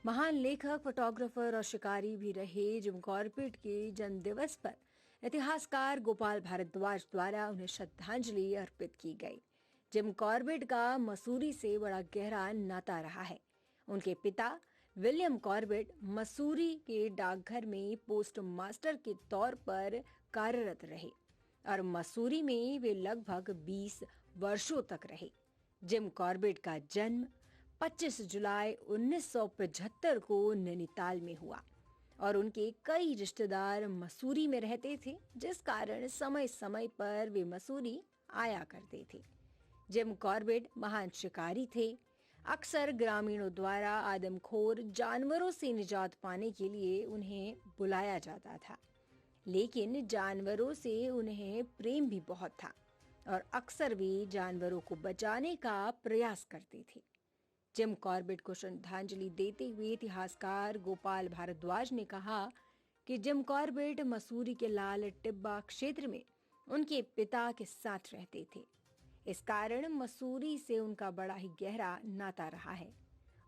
महान लेखक, फोटोग्राफर और शिकारी भी रहे जिम कॉर्बेट के जन्म दिवस पर इतिहासकार गोपाल भारद्वाज द्वारा उन्हें श्रद्धांजलि अर्पित की गई। जिम कॉर्बेट का मसूरी से बड़ा गहरा नाता रहा है। उनके पिता विलियम कॉर्बेट मसूरी के डाकघर में पोस्ट मास्टर के तौर पर कार्यरत रहे और मसूरी में वे लगभग 20 वर्षों तक रहे। जिम कॉर्बेट का जन्म 25 जुलाई 1975 को नैनीताल में हुआ और उनके कई रिश्तेदार मसूरी में रहते थे, जिस कारण समय समय पर वे मसूरी आया करते थे। जिम कॉर्बेट महान शिकारी थे। अक्सर ग्रामीणों द्वारा आदमखोर जानवरों से निजात पाने के लिए उन्हें बुलाया जाता था, लेकिन जानवरों से उन्हें प्रेम भी बहुत था और अक्सर वे जानवरों को बचाने का प्रयास करते थे। जिम कॉर्बेट को श्रद्धांजलि देते हुए इतिहासकार गोपाल भारद्वाज ने कहा कि जिम कॉर्बेट मसूरी के लाल टिब्बा क्षेत्र में उनके पिता के साथ रहते थे। इस कारण मसूरी से उनका बड़ा ही गहरा नाता रहा है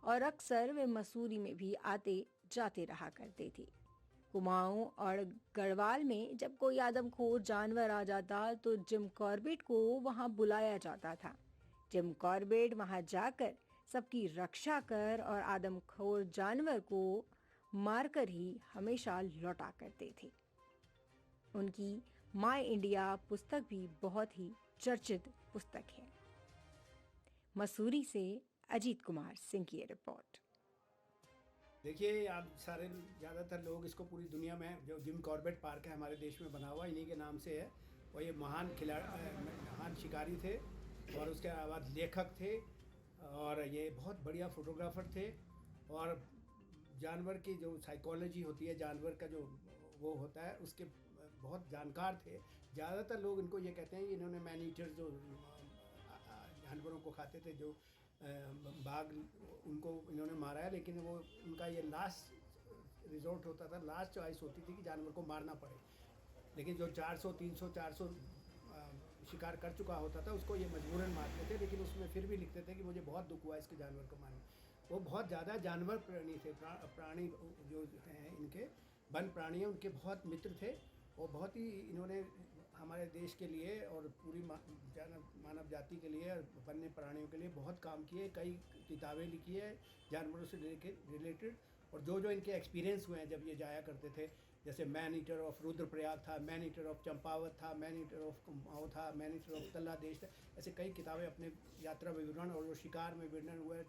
और अक्सर वे मसूरी में भी आते जाते रहा करते थे। कुमाऊं और गढ़वाल में जब कोई आदमखोर जानवर आ जाता तो जिम कॉर्बेट को वहां बुलाया जाता था। जिम कॉर्बेट वहां जाकर सबकी रक्षा कर और आदमखोर जानवर को मारकर ही हमेशा लौटा करते थे। उनकी माय इंडिया पुस्तक भी बहुत ही चर्चित पुस्तक है। मसूरी से अजीत कुमार सिंह की रिपोर्ट। देखिए, आप सारे ज़्यादातर लोग इसको पूरी दुनिया में जो जिम कॉर्बेट पार्क है हमारे देश में बना हुआ इन्हीं के नाम से है। और ये महान शिकारी थे और उसके बाद लेखक थे और ये बहुत बढ़िया फोटोग्राफर थे और जानवर की जो साइकोलॉजी होती है, जानवर का जो वो होता है, उसके बहुत जानकार थे। ज़्यादातर लोग इनको ये कहते हैं कि इन्होंने मैन ईटर जो जानवरों को खाते थे, जो बाघ, उनको इन्होंने मारा है, लेकिन वो उनका ये लास्ट रिजॉर्ट होता था, लास्ट चॉइस होती थी कि जानवर को मारना पड़े। लेकिन जो 400 शिकार कर चुका होता था उसको ये मजबूरन मारते थे, लेकिन उसमें फिर भी लिखते थे कि मुझे बहुत दुख हुआ इसके जानवर को मारने। वो बहुत ज़्यादा जानवर प्रेमी थे। प्राणी जो हैं इनके वन प्राणी, उनके बहुत मित्र थे और बहुत ही इन्होंने हमारे देश के लिए और पूरी मानव जाति के लिए और वन्य प्राणियों के लिए बहुत काम किए। कई किताबें लिखी है जानवरों से रिलेटेड और जो इनके एक्सपीरियंस हुए हैं जब ये जाया करते थे, जैसे मैन ईटर ऑफ रुद्रप्रयाग था, मैन ईटर ऑफ चंपावत था, मैन ईटर ऑफ कुमाऊं था, मैन ईटर ऑफ तल्ला देश था। ऐसे कई किताबें अपने यात्रा विवरण और जो शिकार में वर्णन हुए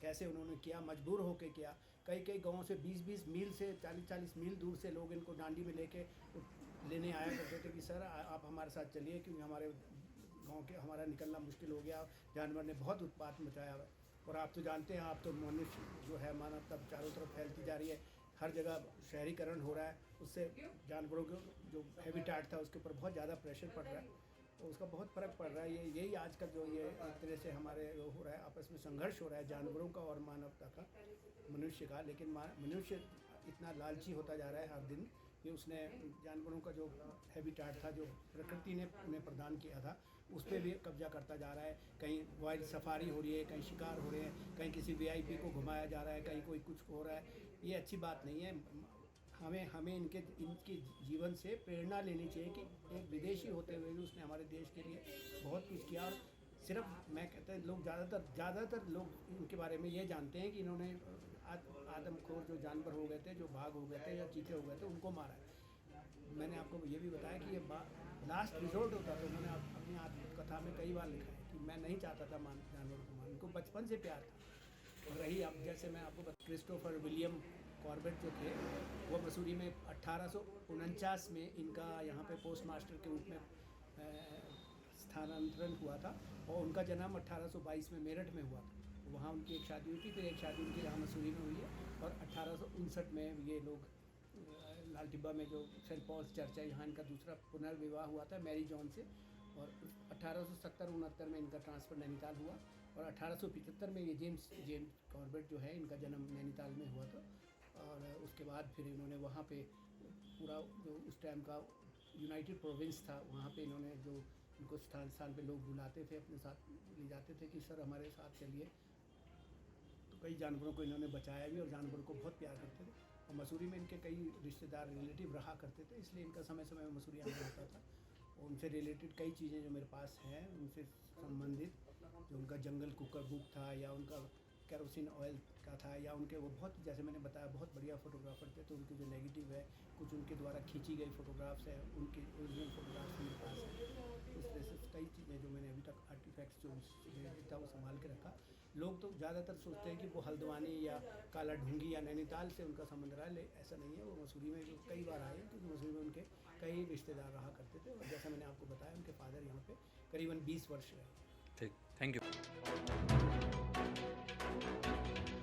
कैसे उन्होंने किया, मजबूर होकर किया। कई गाँव से 20-20 मील से 40-40 मील दूर से लोग इनको डांडी में लेने आया करते थे कि सर आप हमारे साथ चलिए, क्योंकि हमारे गांव के हमारा निकलना मुश्किल हो गया, जानवर ने बहुत उत्पात मचाया है। और आप तो जानते हैं, आप तो मनुष्य जो है मानवता चारों तरफ फैलती जा रही है, हर जगह शहरीकरण हो रहा है, उससे जानवरों का जो हैबिटेट था उसके ऊपर बहुत ज़्यादा प्रेशर पड़ रहा है, तो उसका बहुत फ़र्क पड़ रहा है। यही आज का जो ये एक तरह से हमारे हो रहा है, आपस में संघर्ष हो रहा है जानवरों का और मानवता का, मनुष्य का। लेकिन मनुष्य इतना लालची होता जा रहा है हर दिन कि उसने जानवरों का जो हैबिटेट था, जो प्रकृति ने उन्हें प्रदान किया था, उस पर भी कब्जा करता जा रहा है। कहीं वाइल्ड सफारी हो रही है, कहीं शिकार हो रहे हैं, कहीं किसी वीआईपी को घुमाया जा रहा है, कहीं कोई कुछ हो रहा है। ये अच्छी बात नहीं है। हमें इनके जीवन से प्रेरणा लेनी चाहिए कि एक विदेशी होते हुए भी उसने हमारे देश के लिए बहुत कुछ किया। और सिर्फ मैं कहता हूँ लोग ज़्यादातर लोग इनके बारे में ये जानते हैं कि इन्होंने आदमखोर जो जानवर हो गए थे, जो बाघ हो गए थे या चीते हो गए थे, उनको मारा है। मैंने आपको ये भी बताया कि ये लास्ट रिजॉर्ट होता था। उन्होंने अपनी आत्मकथा में कई बार लिखा है कि मैं नहीं चाहता था जानवरों को मारने, उनको बचपन से प्यार था। और रही अब जैसे मैं आपको क्रिस्टोफर विलियम कॉर्बेट जो थे, वो मसूरी में 1849 में इनका यहाँ पे पोस्ट मास्टर के रूप में स्थानांतरण हुआ था और उनका जन्म 1822 में मेरठ में हुआ था। वहाँ उनकी एक शादी हुई थी, फिर एक शादी उनकी यहाँ मसूरी में हुई है और 1859 में ये लोग लाल टिब्बा में जो सेंट पॉल्स चर्च है, यहाँ इनका दूसरा पुनर्विवाह हुआ था मैरी जॉन से। और 1870-69 में इनका ट्रांसफ़र नैनीताल हुआ और 1875 में ये जेम्स कॉर्बेट जो है, इनका जन्म नैनीताल में हुआ था। और उसके बाद फिर इन्होंने वहाँ पे पूरा जो उस टाइम का यूनाइटेड प्रोविंस था, वहाँ पे इन्होंने जो इनको स्थान पे लोग बुलाते थे, अपने साथ ले जाते थे कि सर हमारे साथ चलिए। कई जानवरों को इन्होंने बचाया भी और जानवरों को बहुत प्यार करते थे। और मसूरी में इनके कई रिश्तेदार रिलेटिव रहा करते थे, इसलिए इनका समय समय में मसूरी आना होता था। और उनसे रिलेटेड कई चीज़ें जो मेरे पास हैं उनसे संबंधित, जो उनका जंगल कुकर बुक था या उनका केरोसिन ऑयल का था, या उनके वो बहुत, जैसे मैंने बताया, बहुत बढ़िया फोटोग्राफर थे, तो उनके जो नेगेटिव है, कुछ उनके द्वारा खींची गई फ़ोटोग्राफ्स हैं, उनकी ओरिजिनल फ़ोटोग्राफ्स मेरे पास हैं। इस तरह से कई चीज़ें जो मैंने अभी तक आर्टिफैक्ट्स जो था वो संभाल के रखा। लोग तो ज़्यादातर सोचते हैं कि वो हल्द्वानी या काला ढूंगी या नैनीताल से उनका संबंध रहा है, ऐसा नहीं है। वो मसूरी में भी कई बार आए, क्योंकि मसूरी में उनके कई रिश्तेदार रहा करते थे, और जैसा मैंने आपको बताया उनके फादर यहाँ पे करीबन 20 वर्ष रहे। ठीक, थैंक यू।